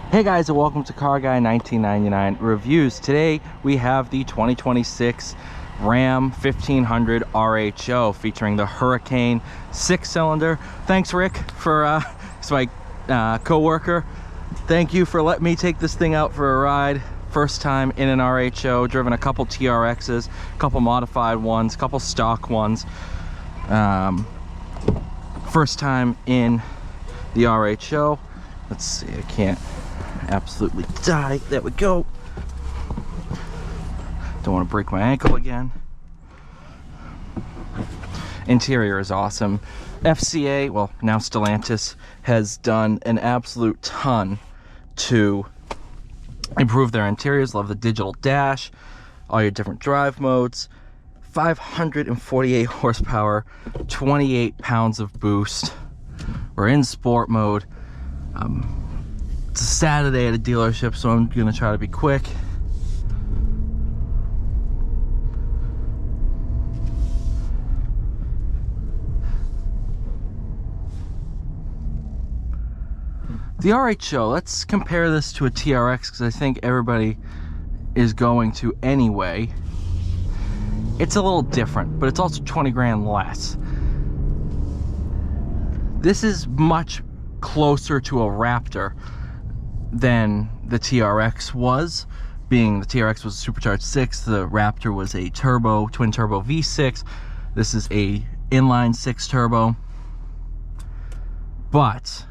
Hey guys, and welcome to Car Guy 1999 Reviews. Today we have the 2026 Ram 1500 RHO featuring the Hurricane 6-cylinder. Thanks Rick for it's my co-worker. Thank you for letting me take this thing out for a ride. First time in an RHO, driven a couple TRXs, a couple modified ones, a couple stock ones. First time in the RHO. Let's see, I can't absolutely die. There we go. Don't want to break my ankle again. Interior is awesome. FCA, well now Stellantis, has done an absolute ton to improve their interiors. Love the digital dash, all your different drive modes, 548 horsepower, 28 pounds of boost. We're in sport mode. It's a Saturday at a dealership, so I'm gonna try to be quick. The RHO, let's compare this to a TRX because I think everybody is going to anyway. It's a little different, but it's also 20 grand less. This is much closer to a Raptor than the TRX was, being the TRX was a supercharged 6, the Raptor was a turbo, twin turbo V6. This is a inline 6 turbo, but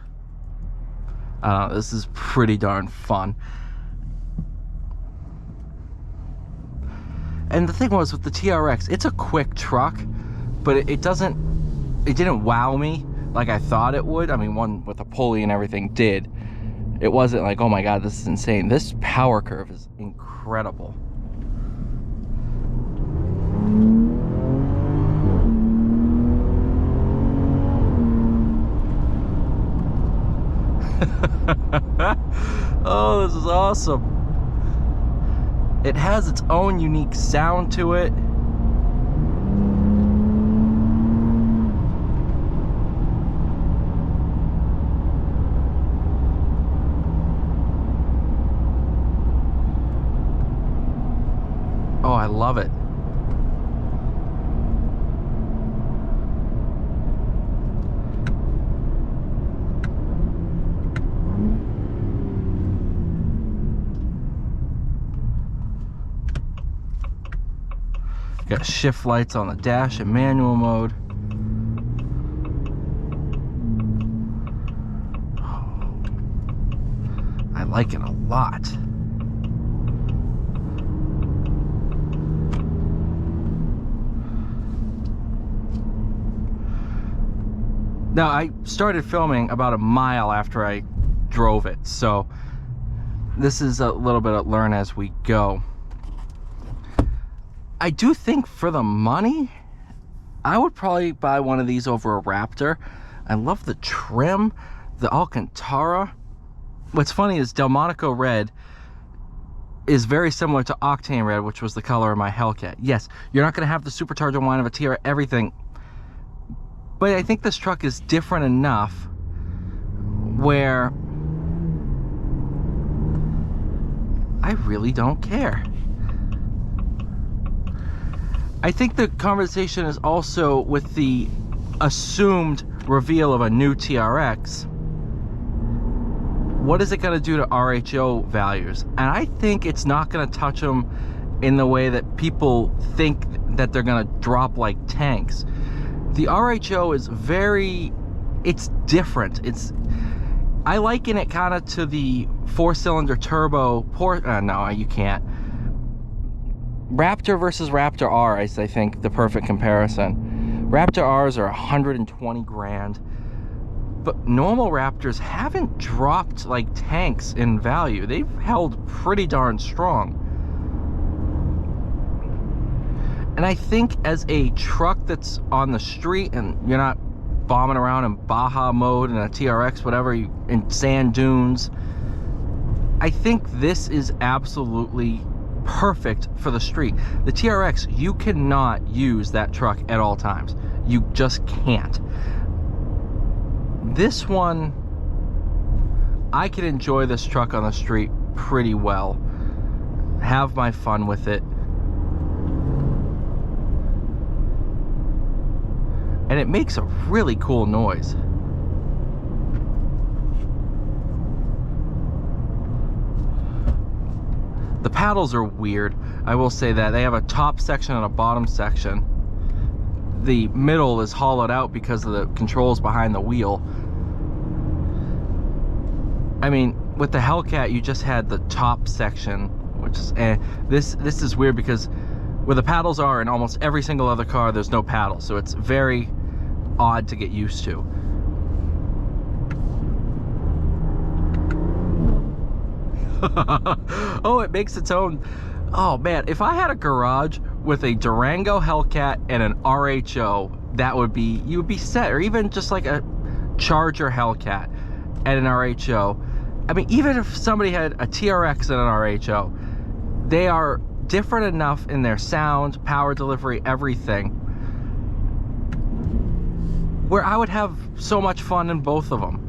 this is pretty darn fun. And the thing was with the TRX, it's a quick truck, but it didn't wow me like I thought it would. I mean, one with a pulley and everything did. It wasn't like, oh my god, this is insane. This power curve is incredible. Oh, this is awesome. It has its own unique sound to it. Oh, I love it. Got shift lights on the dash in manual mode. I like it a lot. Now, I started filming about a mile after I drove it, so this is a little bit of learn as we go. I do think for the money, I would probably buy one of these over a Raptor. I love the trim, the Alcantara. What's funny is Delmonico Red is very similar to Octane Red, which was the color of my Hellcat. Yes, you're not going to have the supercharger line of a Tiara, everything. But I think this truck is different enough where I really don't care. I think the conversation is also with the assumed reveal of a new TRX. What is it going to do to RHO values? And I think it's not going to touch them in the way that people think that they're going to drop like tanks. The RHO is it's different. I liken it kind of to the 4-cylinder turbo no, you can't. Raptor versus Raptor R is, I think, the perfect comparison. Raptor Rs are 120 grand, but normal Raptors haven't dropped like tanks in value. They've held pretty darn strong. And I think as a truck that's on the street and you're not bombing around in Baja mode in a TRX, whatever, in sand dunes, I think this is absolutely perfect for the street. The TRX, you cannot use that truck at all times. You just can't. This one, I can enjoy this truck on the street pretty well. Have my fun with it. And it makes a really cool noise. The paddles are weird. I will say that. They have a top section and a bottom section. The middle is hollowed out because of the controls behind the wheel. I mean, with the Hellcat, you just had the top section, which is this is weird because where the paddles are in almost every single other car, there's no paddles, so it's very odd to get used to. Oh, it makes its own. Oh man, if I had a garage with a Durango Hellcat and an RHO, that would be, you would be set. Or even just like a Charger Hellcat and an RHO. I mean, even if somebody had a TRX and an RHO, they are different enough in their sound, power delivery, everything, where I would have so much fun in both of them.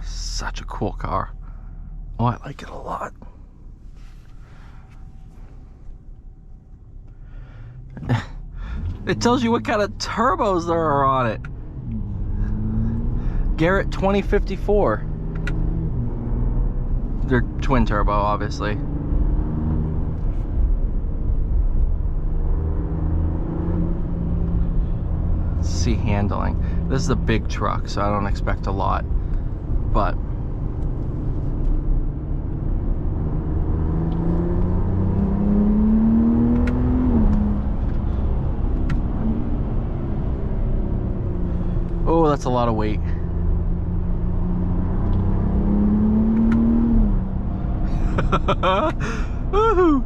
Such a cool car. Oh, I like it a lot. It tells you what kind of turbos there are on it. Garrett 2054. They're twin turbo, obviously. Let's see handling. This is a big truck, so I don't expect a lot. But oh, that's a lot of weight. Woohoo!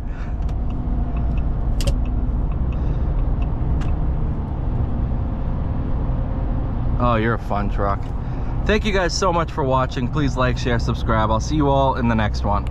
Oh, you're a fun truck. Thank you guys so much for watching. Please like, share, subscribe. I'll see you all in the next one.